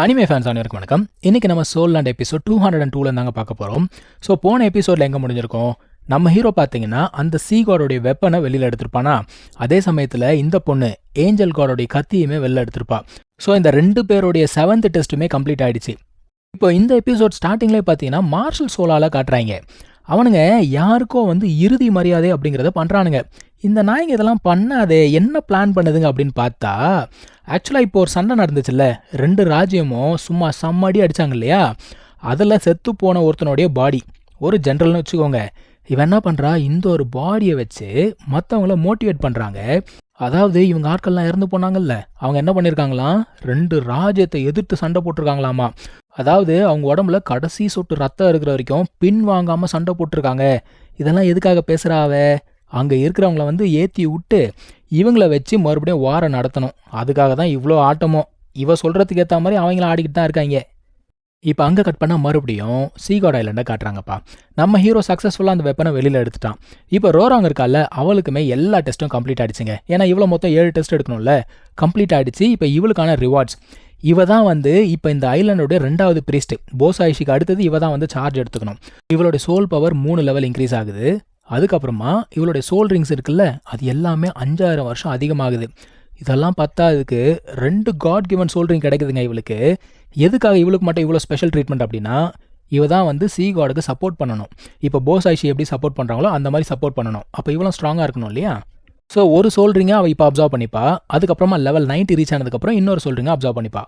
Anime fans அனைவருக்கும் வணக்கம். இன்னைக்கு நம்ம சோல் லேண்ட் எபிசோட் 202 தாங்க பார்க்க போகிறோம். ஸோ போன எபிசோடில் எங்கே முடிஞ்சிருக்கோம், நம்ம ஹீரோ பார்த்தீங்கன்னா அந்த சீ காடோடைய வெப்பனை வெளியில் எடுத்திருப்பானா, அதே சமயத்தில் இந்த பொண்ணு ஏஞ்சல் காடோடைய கத்தியுமே வெளில எடுத்திருப்பா. ஸோ இந்த ரெண்டு பேருடைய 7th டெஸ்ட்டுமே கம்ப்ளீட் ஆயிடுச்சு. இப்போ இந்த எபிசோட் ஸ்டார்டிங்லேயே பார்த்தீங்கன்னா மார்ஷல் சோலால காட்டுறாங்க. அவனுங்க யாருக்கோ இறுதி மரியாதை அப்படிங்கிறத பண்ணுறானுங்க. இந்த நாய்ங்க இதெல்லாம் பண்ணாதே, என்ன பிளான் பண்ணுதுங்க அப்படின்னு பார்த்தா, ஆக்சுவலாக இப்போ ஒரு சண்டை நடந்துச்சுல்ல, 2 ராஜ்யமும் சும்மா செம்மடி அடித்தாங்க இல்லையா, அதில் செத்து போன ஒருத்தனுடைய பாடி, ஒரு ஜென்ரல்னு வச்சுக்கோங்க. இவன் என்ன பண்ணுறா, இந்த ஒரு பாடியை வச்சு மற்றவங்கள மோட்டிவேட் பண்ணுறாங்க. அதாவது இவங்க ஆட்கள்லாம் இறந்து போனாங்கல்ல, அவங்க என்ன பண்ணியிருக்காங்களாம், 2 ராஜ்யத்தை எதிர்த்து சண்டை போட்டிருக்காங்களாமா. அதாவது அவங்க உடம்புல கடைசி சொட்டு ரத்தம் இருக்கிற வரைக்கும் பின் வாங்காமல் சண்டை போட்டிருக்காங்க. இதெல்லாம் எதுக்காக பேசுகிறாவ, அங்கே இருக்கிறவங்கள ஏற்றி விட்டு இவங்கள வச்சு மறுபடியும் வாரம் நடத்தணும். அதுக்காக தான் இவ்வளோ ஆட்டமோ. இவ சொல்கிறதுக்கு ஏற்ற மாதிரி அவங்களும் ஆடிக்கிட்டு தான் இருக்காங்க. இப்போ அங்கே கட் பண்ணால் மறுபடியும் சீகாட் ஐலண்டை காட்டுறாங்கப்பா. நம்ம ஹீரோ சக்ஸஸ்ஃபுல்லாக அந்த வெப்பனை வெளியில் எடுத்துட்டான். இப்போ ரோராங்க இருக்கால, அவளுக்குமே எல்லா டெஸ்ட்டும் கம்ப்ளீட் ஆகிடுச்சுங்க. ஏன்னா இவ்வளோ மொத்தம் 7 டெஸ்ட் எடுக்கணும்ல, கம்ப்ளீட் ஆகிடுச்சு. இப்போ இவளுக்கான ரிவார்ட்ஸ், இவ தான் இப்போ இந்த ஐலண்டோடைய 2வது பிரீஸ்ட், போஸ் ஆயிஷிக்கு அடுத்தது இவ தான் சார்ஜ் எடுத்துக்கணும். இவளுடைய சோல் பவர் 3 லெவல் இன்க்ரீஸ் ஆகுது. அதுக்கப்புறமா இவளுடைய சோல் ரிங்ஸ் இருக்குல்ல, அது எல்லாமே 5000 வருஷம் அதிகமாகுது. இதெல்லாம் பத்தாதுக்கு 2 காட் கிவன் சோல் ரிங் கிடைக்குதுங்க இவளுக்கு. எதுக்காக இவளுக்கு மட்டும் இவ்வளோ ஸ்பெஷல் ட்ரீட்மெண்ட் அப்படின்னா, இவ தான் சீ காடுக்கு சப்போர்ட் பண்ணணும். இப்போ போஸ் ஆயிஷி எப்படி சப்போர்ட் பண்ணுறாங்களோ அந்த மாதிரி சப்போர்ட் பண்ணணும். அப்போ இவ்வளோ ஸ்ட்ராங்காக இருக்கணும் இல்லையா. ஸோ ஒரு சோல் ரிங்கை அவள் இப்போ அப்சர்வ் பண்ணிப்பா. அதுக்கப்புறமா லெவல் 90 ரீச் ஆனதுக்கப்புறம் இன்னொரு சோல் ரிங்கை அப்சர்வ் பண்ணிப்பா.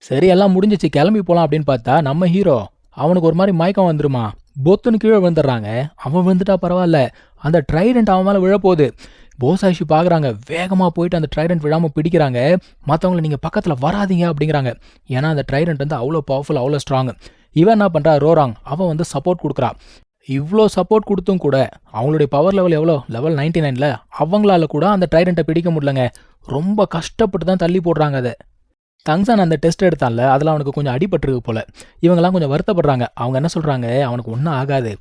சரி, எல்லாம் முடிஞ்சிச்சு, கிளம்பி போகலாம் அப்படின்னு பார்த்தா, நம்ம ஹீரோ அவனுக்கு ஒரு மாதிரி மயக்கம் வந்துருமா, பொத்துன்னு கீழே விழுந்துடுறாங்க. அவன் விழுந்துட்டா பரவாயில்ல, அந்த ட்ரைடன்ட் அவன் மேலே விழப்போகுது. போஸ் ஆயிஷி பார்க்குறாங்க, வேகமாக போயிட்டு அந்த ட்ரைடன்ட் விழாமல் பிடிக்கிறாங்க. மற்றவங்களை நீங்கள் பக்கத்தில் வராதிங்க அப்படிங்கிறாங்க. ஏன்னா அந்த ட்ரைடன்ட் அவ்வளோ பவர்ஃபுல், அவ்வளோ ஸ்ட்ராங். இவன் என்ன பண்ணுறா, ரோராங், அவன் சப்போர்ட் கொடுக்குறா. இவ்வளோ சப்போர்ட் கொடுத்தும் கூட அவங்களுடைய பவர் லெவல் எவ்வளோ, லெவல் 99. அவங்களால கூட அந்த ட்ரைடண்ட்டை பிடிக்க முடியலங்க. ரொம்ப கஷ்டப்பட்டு தான் தள்ளி போடுறாங்க அதை. தங்சான் அந்த டெஸ்ட் எடுத்தான்ல, அதில் அவனுக்கு கொஞ்சம் அடிபட்டுருக்கு போல். இவங்கெல்லாம் கொஞ்சம் வருத்தப்படுறாங்க. அவங்க என்ன சொல்கிறாங்க, அவனுக்கு ஒன்றும் ஆகாது,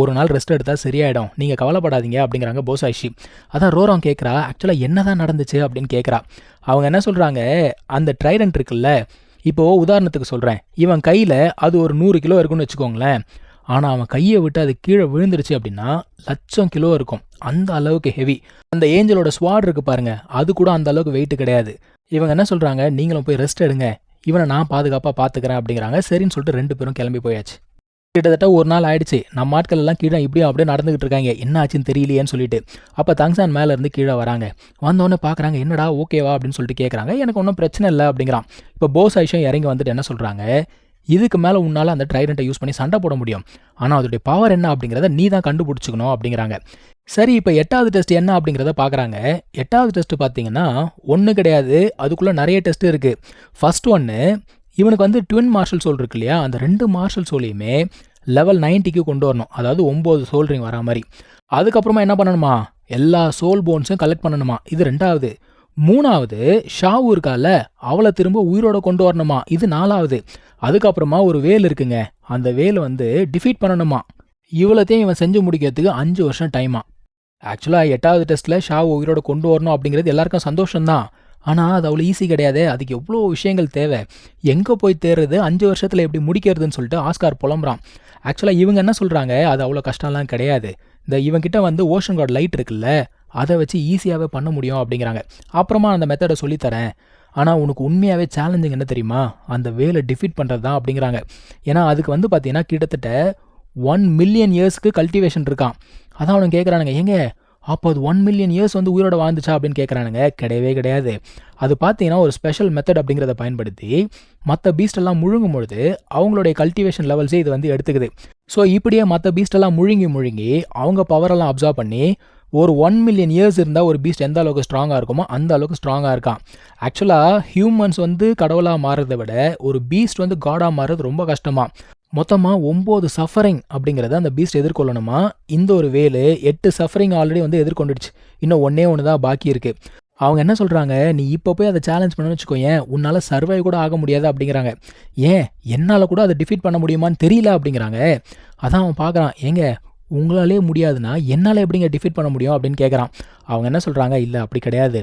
ஒரு நாள் ரெஸ்ட் எடுத்தால் சரியாயிடும், நீங்கள் கவலைப்படாதீங்க அப்படிங்கிறாங்க போஸ் ஆயிஷி. அதான் ரோராங் கேட்குறா, ஆக்சுவலாக என்ன தான் நடந்துச்சு அப்படின்னு கேட்குறா. அவங்க என்ன சொல்கிறாங்க, அந்த ட்ரைடன்ட் இருக்குல்ல, இப்போது உதாரணத்துக்கு சொல்கிறேன், இவன் கையில் அது ஒரு 100 கிலோ இருக்குன்னு வச்சுக்கோங்களேன். ஆனால் அவன் கையை விட்டு அது கீழே விழுந்துருச்சு அப்படின்னா 1,00,000 கிலோ இருக்கும். அந்த அளவுக்கு ஹெவி. அந்த ஏஞ்சலோட ஸ்வாட் இருக்கு பாருங்க, அது கூட அந்த அளவுக்கு வெயிட் கிடையாது. இவங்க என்ன சொல்கிறாங்க, நீங்களும் போய் ரெஸ்ட் எடுங்க, இவனை நான் பாதுகாப்பாக பார்த்துக்கிறேன் அப்படிங்கிறாங்க. சரின்னு சொல்லிட்டு 2 பேரும் கிளம்பி போயாச்சு. கிட்டத்தட்ட ஒரு நாள் ஆயிடுச்சு. நம்ம ஆட்கள் எல்லாம் கீழே இப்படியும் அப்படியே நடந்துகிட்டு இருக்காங்க, என்ன ஆச்சுன்னு தெரியலையேன்னு சொல்லிட்டு. அப்போ தங்சான் மேலே இருந்து கீழே வராங்க. வந்தோடனே பார்க்குறாங்க, என்னடா ஓகேவா அப்படின்னு சொல்லிட்டு கேட்குறாங்க. எனக்கு ஒன்றும் பிரச்சனை இல்லை அப்படிங்கிறான். இப்போ போஸ் ஆயிஷும் இறங்கி வந்துட்டு என்ன சொல்கிறாங்க, இதுக்கு மேலே உன்னால் அந்த ட்ரைடண்ட்டை யூஸ் பண்ணி சண்டை போட முடியும், ஆனால் அதோடைய பவர் என்ன அப்படிங்கிறத நீ தான் கண்டுபிடிச்சிக்கணும் அப்படிங்கிறாங்க. சரி, இப்போ 8வது டெஸ்ட் என்ன அப்படிங்கிறத பார்க்குறாங்க. 8வது டெஸ்ட் பார்த்தீங்கன்னா ஒன்று கிடையாது, அதுக்குள்ளே நிறைய டெஸ்ட் இருக்குது. ஃபர்ஸ்ட் ஒன்று, இவனுக்கு ட்வின் மார்ஷல் சோல் இருக்கு இல்லையா, அந்த 2 மார்ஷல் சோலையுமே லெவல் 90க்கு கொண்டு வரணும். அதாவது 9 சோல் ரிங் வரா மாதிரி. அதுக்கப்புறமா என்ன பண்ணணுமா, எல்லா சோல் போன்ஸும் கலெக்ட் பண்ணணுமா. இது 2வது. 3வது, ஷாவு இருக்கால, அவளை திரும்ப உயிரோட கொண்டு வரணுமா. இது 4வது. அதுக்கப்புறமா ஒரு வேல் இருக்குங்க, அந்த வேல் டிஃபீட் பண்ணணுமா. இவ்வளோத்தையும் இவன் செஞ்சு முடிக்கிறதுக்கு 5 வருஷம் டைமா. ஆக்சுவலாக 8வது டெஸ்ட்டில் ஷாவு உயிரோட கொண்டு வரணும் அப்படிங்கிறது எல்லாருக்கும் சந்தோஷம்தான். ஆனால் அது அவ்வளோ ஈஸி கிடையாது. அதுக்கு எவ்வளோ விஷயங்கள் தேவை, எங்கே போய் தேர்றது, 5 வருஷத்தில் எப்படி முடிக்கிறதுன்னு சொல்லிட்டு ஆஸ்கார் புலம்புறான். ஆக்சுவலாக இவங்க என்ன சொல்கிறாங்க, அது அவ்வளோ கஷ்டம்லாம் கிடையாது, இந்த இவங்கிட்ட ஓஷன் கார்டு லைட் இருக்குல்ல, அதை வச்சு ஈஸியாகவே பண்ண முடியும் அப்படிங்கிறாங்க. அப்புறமா அந்த மெத்தடை சொல்லித்தரேன், ஆனால் உனக்கு உண்மையாகவே சேலஞ்சிங் என்ன தெரியுமா, அந்த வேலை டிஃபீட் பண்ணுறது தான் அப்படிங்கிறாங்க. ஏன்னா அதுக்கு பார்த்தீங்கன்னா கிட்டத்தட்ட 1 மில்லியன் இயர்ஸ்க்கு கல்டிவேஷன் இருக்கான். அதான் அவனுக்கு கேட்குறானுங்க, ஏங்க அப்போ அது 1 மில்லியன் இயர்ஸ் உயிரோட வாழ்ந்துச்சா அப்படின்னு கேட்குறானுங்க. கிடையவே கிடையாது. அது பார்த்தீங்கன்னா ஒரு ஸ்பெஷல் மெத்தட் அப்படிங்கிறத பயன்படுத்தி மற்ற பீஸ்டெல்லாம் முழுங்கும் பொழுது அவங்களுடைய கல்டிவேஷன் லெவல்ஸே இது எடுத்துக்குது. ஸோ இப்படியே மற்ற பீஸ்டெல்லாம் முழுங்கி அவங்க பவரெல்லாம் அப்சர்வ் பண்ணி ஒரு 1 மில்லியன் இயர்ஸ் இருந்தால் ஒரு பீஸ்ட் எந்த அளவுக்கு ஸ்ட்ராங்காக இருக்குமோ அந்த அளவுக்கு ஸ்ட்ராங்காக இருக்கான். ஆக்சுவலாக ஹியூமன்ஸ் கடவுளாக மாறுறதை விட ஒரு பீஸ்ட் காடாக மாறுறது ரொம்ப கஷ்டமாக. மொத்தமாக 9 சஃபரிங் அப்படிங்கிறத அந்த பீஸ்ட் எதிர்கொள்ளணுமா. இந்த ஒரு வேலு 8 சஃபரிங் ஆல்ரெடி எதிர்கொண்டுடுச்சு. இன்னும் ஒன்று தான் பாக்கி இருக்குது. அவங்க என்ன சொல்கிறாங்க, நீ இப்போ போய் அதை சேலஞ்ச் பண்ணணும்னு வச்சுக்கோயேன், உன்னால் சர்வை கூட ஆக முடியாது அப்படிங்கிறாங்க. ஏன், என்னால் கூட அதை டிஃபீட் பண்ண முடியுமான்னு தெரியல அப்படிங்கிறாங்க. அதான் அவன் பார்க்குறான், ஏங்க உங்களாலே முடியாதுன்னா என்னால் எப்படிங்க டிஃபீட் பண்ண முடியும் அப்படின்னு கேட்குறான். அவங்க என்ன சொல்கிறாங்க, இல்லை அப்படி கிடையாது,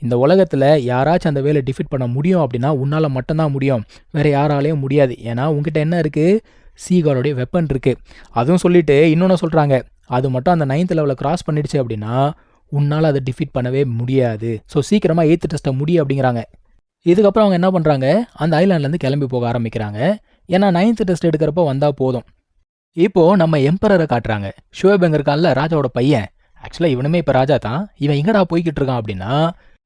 இந்த உலகத்தில் யாராச்சும் அந்த வேலை டிஃபீட் பண்ண முடியும் அப்படின்னா உன்னால் மட்டும்தான் முடியும், வேறு யாராலையும் முடியாது. ஏன்னா உங்ககிட்ட என்ன இருக்குது, சீகாலோடைய வெப்பன் இருக்குது. அதுவும் சொல்லிட்டு இன்னொன்று சொல்கிறாங்க, அது மட்டும் அந்த 9th லெவலில் கிராஸ் பண்ணிடுச்சு அப்படின்னா உன்னால் அதை டிஃபீட் பண்ணவே முடியாது. ஸோ சீக்கிரமாக 8th டெஸ்ட்டை முடியும் அப்படிங்கிறாங்க. இதுக்கப்புறம் அவங்க என்ன பண்ணுறாங்க, அந்த ஐலாண்ட்லேருந்து கிளம்பி போக ஆரம்பிக்கிறாங்க. ஏன்னா 9th டெஸ்ட் எடுக்கிறப்போ வந்தால் போதும். இப்போது நம்ம எம்பரரை காட்டுறாங்க. ஷுவேபங் இருக்கான்ல, ராஜாவோட பையன். ஆக்சுவலாக இவனுமே இப்போ ராஜா தான். இவன் எங்கடா போய்கிட்டு இருக்கான் அப்படின்னா,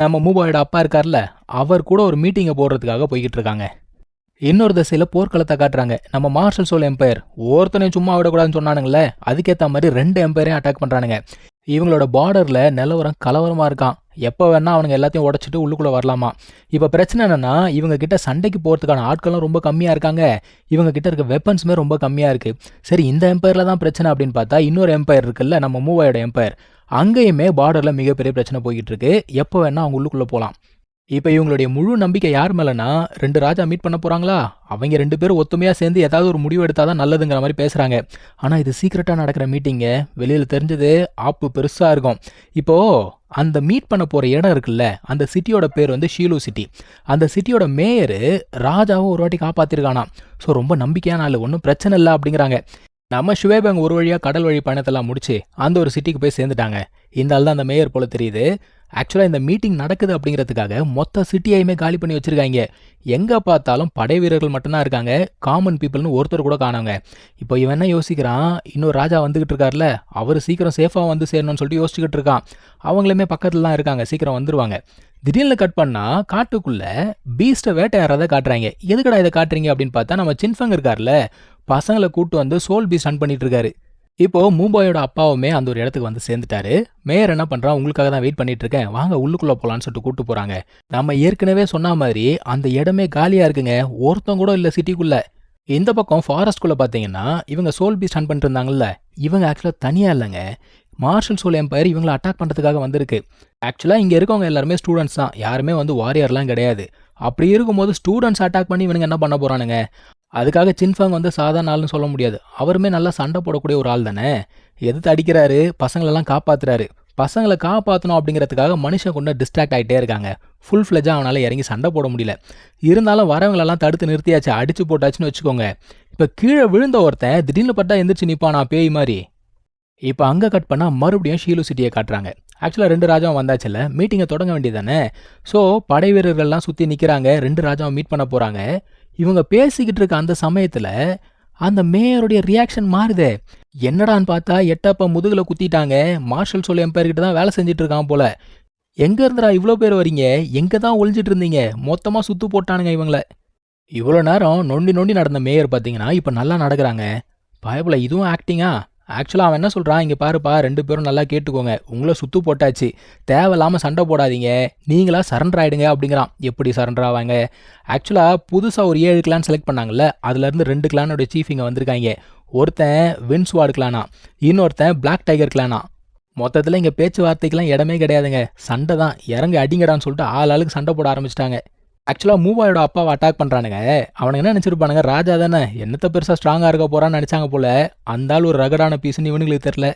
நம்ம மூபாயோட அப்பா இருக்கார்ல, அவர் கூட ஒரு மீட்டிங்கை போடுறதுக்காக போய்கிட்டு இருக்காங்க. இன்னொரு திசையில் போர்க்களத்தை காட்டுறாங்க. நம்ம மார்ஷல் சோல் எம்பையர் ஒருத்தனையும் சும்மா விடக்கூடாதுன்னு சொன்னானுங்களே, அதுக்கேற்ற மாதிரி 2 எம்பையரையும் அட்டாக் பண்ணுறானுங்க. இவங்களோட பார்டரில் நிலவரம் கலவரமாக இருக்கான். எப்போ வேணா அவனுங்க எல்லாத்தையும் உடச்சிட்டு உள்ளுக்குள்ளே வரலாமா. இப்போ பிரச்சனை என்னென்னா, இவங்க கிட்ட சண்டைக்கு போகிறதுக்கான ஆட்களும் ரொம்ப கம்மியாக இருக்காங்க. இவங்க கிட்ட இருக்க வெப்பன்ஸுமே ரொம்ப கம்மியாக இருக்குது. சரி, இந்த எம்பையரில் தான் பிரச்சனை அப்படின்னு பார்த்தா, இன்னொரு எம்பையர் இருக்குல்ல, நம்ம மூவாயோட எம்பையர், அங்கேயுமே பார்டரில் மிகப்பெரிய பிரச்சனை போய்கிட்டு இருக்கு. எப்போ வேணா அவங்க உள்ளுக்குள்ளே போகலாம். இப்போ இவங்களுடைய முழு நம்பிக்கை யார் மேலேனா, 2 ராஜா மீட் பண்ண போகிறாங்களா, அவங்க 2 பேரும் ஒத்துமையாக சேர்ந்து ஏதாவது ஒரு முடிவு எடுத்தால் தான் நல்லதுங்கிற மாதிரி பேசுகிறாங்க. ஆனால் இது சீக்கிரட்டாக நடக்கிற மீட்டிங்க, வெளியில் தெரிஞ்சது ஆப்பு பெருசாக இருக்கும். இப்போது அந்த மீட் பண்ண போகிற இடம் இருக்குல்ல, அந்த சிட்டியோட பேர் வந்து ஷீலு சிட்டி. அந்த சிட்டியோட மேயர் ராஜாவும் ஒரு வாட்டி காப்பாற்றிருக்கானா. ஸோ ரொம்ப நம்பிக்கையான ஆள், ஒன்றும் பிரச்சனை இல்லை அப்படிங்கிறாங்க. நம்ம ஷுவேபங் ஒரு வழியாக கடல் வழி பயணத்தெல்லாம் முடிச்சு அந்த ஒரு சிட்டிக்கு போய் சேர்ந்துட்டாங்க. இந்த ஆள் தான் அந்த மேயர் போல தெரியுது. ஆக்சுவலாக இந்த மீட்டிங் நடக்குது அப்படிங்கிறதுக்காக மொத்த சிட்டியையுமே காலி பண்ணி வச்சுருக்காங்க. எங்கே பார்த்தாலும் படை வீரர்கள் மட்டும்தான் இருக்காங்க, காமன் பீப்புள்னு ஒருத்தர் கூட காணாங்க. இப்போ இவன் என்ன யோசிக்கிறான், இன்னொரு ராஜா வந்துக்கிட்டு இருக்கார்ல, அவர் சீக்கிரம் சேஃபாக வந்து சேரணும்னு சொல்லிட்டு யோசிச்சுக்கிட்டு இருக்கான். அவங்களுமே பக்கத்தில் தான் இருக்காங்க, சீக்கிரம் வந்துருவாங்க. திடீர்னு கட் பண்ணால் காட்டுக்குள்ளே பீஸ்ட்டை வேட்டையாடுறதை காட்டுறாங்க. எதுக்கடா இதை காட்டுறீங்க அப்படின்னு பார்த்தா, நம்ம சின்ஃபங் இருக்கார்ல, பசங்களை கூட்டு வந்து சோல் பீஸ் ரன் பண்ணிட்டு இருக்காரு. இப்போது மூபாயோட அப்பாவுமே அந்த ஒரு இடத்துக்கு வந்து சேர்ந்துட்டாரு. மேயர் என்ன பண்ணுறான், உங்களுக்காக தான் வெயிட் பண்ணிட்டு இருக்கேன், வாங்க உள்ளுக்குள்ளே போகலான்னு சொல்லிட்டு கூப்பிட்டு போகிறாங்க. நம்ம ஏற்கனவே சொன்ன மாதிரி அந்த இடமே காலியாக இருக்குங்க, ஒருத்தம் கூட இல்லை சிட்டிக்குள்ளே. இந்த பக்கம் ஃபாரஸ்ட்குள்ளே பார்த்தீங்கன்னா இவங்க சோல் பீஸ் ரன் பண்ணிட்டு இருந்தாங்கல்ல, இவங்க ஆக்சுவலாக தனியாக இல்லைங்க, மார்ஷல் சோல் எம்பையர் இவங்களை அட்டாக் பண்ணுறதுக்காக வந்திருக்கு. ஆக்சுவலாக இங்கே இருக்கவங்க எல்லாருமே ஸ்டூடெண்ட்ஸ் தான், யாருமே வந்து வாரியர்லாம் கிடையாது. அப்படி இருக்கும்போது ஸ்டூடெண்ட்ஸ் அட்டாக் பண்ணி இவனுங்க என்ன பண்ண போகிறானுங்க. அதுக்காக சின்ஃபங் வந்து சாதாரண ஆள்னு சொல்ல முடியாது, அவருமே நல்லா சண்டை போடக்கூடிய ஒரு ஆள் தானே. எதிர்த்து அடிக்கிறாரு, பசங்களெல்லாம் காப்பாற்றுறாரு. பசங்களை காப்பாற்றணும் அப்படிங்கிறதுக்காக மனுஷன் கொண்டு டிஸ்ட்ராக்ட் ஆகிட்டே இருக்காங்க. ஃபுல் ஃப்ளெஜாக அவனால் இறங்கி சண்டை போட முடியல. இருந்தாலும் வரவங்களெல்லாம் தடுத்து நிறுத்தியாச்சு, அடிச்சு போட்டாச்சுன்னு வச்சுக்கோங்க. இப்போ கீழே விழுந்த ஒருத்தன் திடீர்னு பட்டா எந்திரிச்சு நிற்பானா பேய் மாதிரி. இப்போ அங்கே கட் பண்ணால் மறுபடியும் ஷீலு சிட்டியை காட்டுறாங்க. ஆக்சுவலாக 2 ராஜாவும் வந்தாச்சுல்ல, மீட்டிங்கை தொடங்க வேண்டியதானே. ஸோ படை வீரர்கள்லாம் சுற்றி நிற்கிறாங்க, 2 ராஜாவும் மீட் பண்ண போகிறாங்க. இவங்க பேசிக்கிட்டு இருக்க அந்த சமயத்தில் அந்த மேயருடைய ரியாக்ஷன் மாறுதே. என்னடான்னு பார்த்தா எட்டப்பா முதுகில் குத்திட்டாங்க, மார்ஷல் சோல் எம்பையர்கிட்ட தான் வேலை செஞ்சுட்டு இருக்கான் போல. எங்கே இருந்துடா இவ்வளோ பேர் வரீங்க, எங்கே தான் ஒழிஞ்சிட்டு இருந்தீங்க, மொத்தமாக சுற்று போட்டானுங்க இவங்கள. இவ்வளோ நேரம் நொண்டி நொண்டி நடந்த மேயர் பார்த்தீங்கன்னா இப்போ நல்லா நடக்கிறாங்க. பயபுல இதுவும் ஆக்டிங்கா. ஆக்சுவலாக அவன் என்ன சொல்கிறான், இங்கே பாருப்பா 2 பேரும் நல்லா கேட்டுக்கோங்க, உங்களை சுற்று போட்டாச்சு, தேவையில்லாமல் சண்டை போடாதீங்க, நீங்களா சரண்டர் ஆகிடுங்க அப்படிங்கிறான். எப்படி சரண்டர் ஆவாங்க. ஆக்சுவலாக புதுசாக ஒரு 7 கிளான் செலக்ட் பண்ணாங்கல்ல, அதுலேருந்து 2 கிளானோட சீஃப் இங்கே வந்திருக்காங்க. ஒருத்தன் வின்ஸ்வார்டு கிளானா, இன்னொருத்தன் பிளாக் டைகர் கிளானா. மொத்தத்தில் இங்கே பேச்சுவார்த்தைக்கெலாம் இடமே கிடையாதுங்க, சண்டை தான், இறங்கி அடிங்கடான்னு சொல்லிட்டு ஆளுக்கு சண்டை போட ஆரம்பிச்சிட்டாங்க. ஆக்சுவலாக மூவாயோட அப்பாவை அட்டாக் பண்ணுறானுங்க. அவனுங்க என்ன நினச்சிருப்பானுங்க, ராஜா தானே, என்னத்தை பெருசாக ஸ்ட்ராங்காக இருக்க போகிறான்னு நினச்சாங்க போல். அந்த ஆள் ஒரு ரகடான பீஸ்ன்னு இவனுங்களுக்கு தெரில.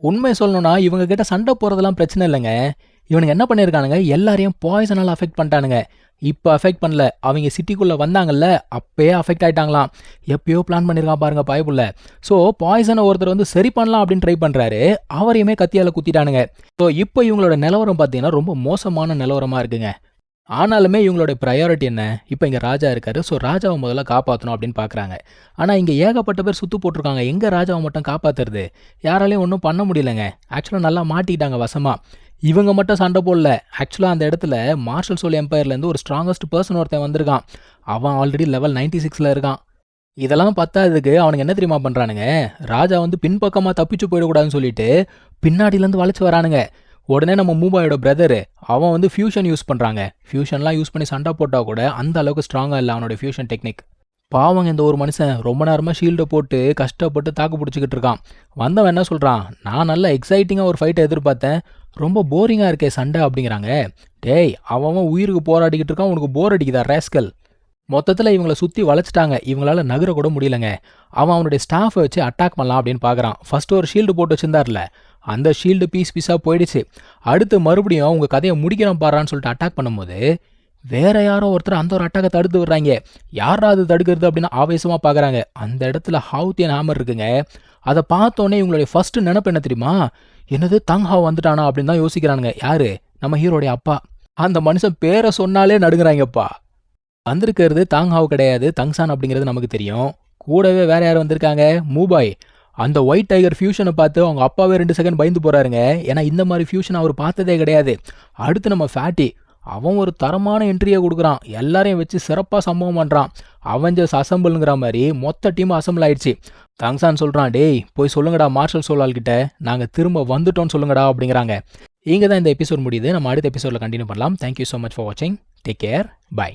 உண்மை சொல்லணும்னா இவங்க கிட்ட சண்டை போகிறதெல்லாம் பிரச்சனை இல்லைங்க. இவனுங்க என்ன பண்ணியிருக்கானுங்க, எல்லாரையும் பாய்சனால் அஃபெக்ட் பண்ணிட்டானுங்க. இப்போ அஃபெக்ட் பண்ணல, அவங்க சிட்டிக்குள்ளே வந்தாங்கல்ல அப்பயே அஃபெக்ட் ஆகிட்டாங்களாம். எப்பயோ பிளான் பண்ணியிருக்கான் பாருங்க பயப்புள்ள. ஸோ பாய்சனை ஒருத்தர் வந்து சரி பண்ணலாம் அப்படின்னு ட்ரை பண்ணுறாரு, அவரையுமே கத்தியால் குத்திட்டானுங்க. ஸோ இப்போ இவங்களோட நிலவரம் பார்த்தீங்கன்னா ரொம்ப மோசமான நிலவரமாக இருக்குங்க. ஆனாலுமே இவங்களோட ப்ரையாரிட்டி என்ன, இப்போ இங்கே ராஜா இருக்காரு, ஸோ ராஜாவை முதல்ல காப்பாற்றணும் அப்படின்னு பார்க்குறாங்க. ஆனால் இங்கே ஏகப்பட்ட பேர் சுற்று போட்டிருக்காங்க, எங்கே ராஜாவை மட்டும் காப்பாற்றுறது, யாராலையும் ஒன்றும் பண்ண முடியலைங்க. ஆக்சுவலாக நல்லா மாட்டிக்கிட்டாங்க வசமாக. இவங்க மட்டும் சண்டை போடல, ஆக்சுவலாக அந்த இடத்துல மார்ஷல் சோல் எம்பையர்லேருந்து ஒரு ஸ்ட்ராங்கஸ்ட் பர்சன் ஒருத்தன் வந்திருக்கான். அவன் ஆல்ரெடி லெவல் 96 இருக்கான். இதெல்லாம் பத்தாததுக்கு அவனுக்கு என்ன தெரியுமா பண்ணுறானுங்க, ராஜா வந்து பின்பக்கமாக தப்பிச்சு போயிடக்கூடாதுன்னு சொல்லிட்டு பின்னாடியிலேருந்து வளைச்சு வரானுங்க. உடனே நம்ம மூபாயோட பிரதரு அவன் வந்து ஃபியூஷன் யூஸ் பண்ணுறாங்க. ஃபியூஷன்லாம் யூஸ் பண்ணி சண்டை போட்டால் கூட அந்த அளவுக்கு ஸ்ட்ராங்காக இல்லை அவனோட ஃபியூஷன் டெக்னிக். பாவங்க இந்த ஒரு மனுஷன் ரொம்ப நேரமாக ஷீல்டை போட்டு கஷ்டப்பட்டு தாக்கு பிடிச்சிக்கிட்டு இருக்கான். வந்தவன் என்ன சொல்கிறான், நான் நல்லா எக்ஸைட்டிங்காக ஒரு ஃபைட்டை எதிர்பார்த்தேன், ரொம்ப போரிங்காக இருக்கே சண்டை அப்படிங்கிறாங்க. டேய் அவன் உயிருக்கு போராடிக்கிட்டு இருக்கான், உனக்கு போர் அடிக்குதா ரேஸ்கல். மொத்தத்தில் இவங்களை சுற்றி வளைச்சிட்டாங்க, இவங்களால நகர கூட முடியலங்க. அவனுடைய ஸ்டாஃபை வச்சு அட்டாக் பண்ணலாம் அப்படின்னு பார்க்குறான். ஃபர்ஸ்ட் ஒரு ஷீல்டு போட்டு வச்சிருந்தார்ல, அந்த ஷீல்டு பீஸ் பீஸாக போயிடுச்சு. அடுத்து மறுபடியும் உங்கள் கதையை முடிக்கிறோம் பாறான்னு சொல்லிட்டு அட்டாக் பண்ணும்போது வேற யாரோ ஒருத்தர் அந்த ஒரு அட்டாக்கை தடுத்து விடுறாங்க. யாரா அது தடுக்கிறது அப்படின்னு ஆவேசமாக பார்க்குறாங்க. அந்த இடத்துல ஹவுத்தியன் ஹேமர் இருக்குங்க. அதை பார்த்தோன்னே இவங்களுடைய ஃபர்ஸ்ட் நினைப்பு என்ன தெரியுமா? என்னது தங் ஹாவ் வந்துட்டானா அப்படின்னு தான் யோசிக்கிறானுங்க. யாரு? நம்ம ஹீரோடைய அப்பா. அந்த மனுஷன் பேரை சொன்னாலே நடுங்குறாங்கப்பா. வந்திருக்கிறது தாங் ஹாவ் கிடையாது, தங்சான் அப்படிங்கிறது நமக்கு தெரியும். கூடவே வேற யார் வந்திருக்காங்க? மூபாய். அந்த ஒயிட் டைகர் ஃபியூஷனை பார்த்து அவங்க அப்பாவே 2 செகண்ட் பயந்து போறாருங்க. ஏன்னா இந்த மாதிரி ஃபியூஷன் அவர் பார்த்ததே கிடையாது. அடுத்து நம்ம ஃபேட்டி. அவன் ஒரு தரமான என்ட்ரியை கொடுக்குறான். எல்லாரையும் வச்சு சிறப்பாக சம்பவம் பண்ணுறான். அவெஞ்சர்ஸ் அசம்பிள்ங்கிற மாதிரி மொத்த டீம் அசம்பிள் ஆயிடுச்சு. தங்சான் சொல்கிறான், டேய் போய் சொல்லுங்கடா மார்ஷல் சோலால் கிட்ட, நாங்கள் திரும்ப வந்துட்டோம்னு சொல்லுங்கடா அப்படிங்கிறாங்க. இங்கே தான் இந்த எபிசோட் முடியுது. நம்ம அடுத்த எபிசோடில் கண்டினியூ பண்ணலாம். தேங்க்யூ ஸோ மச் ஃபார் வாட்சிங். Take care. பை.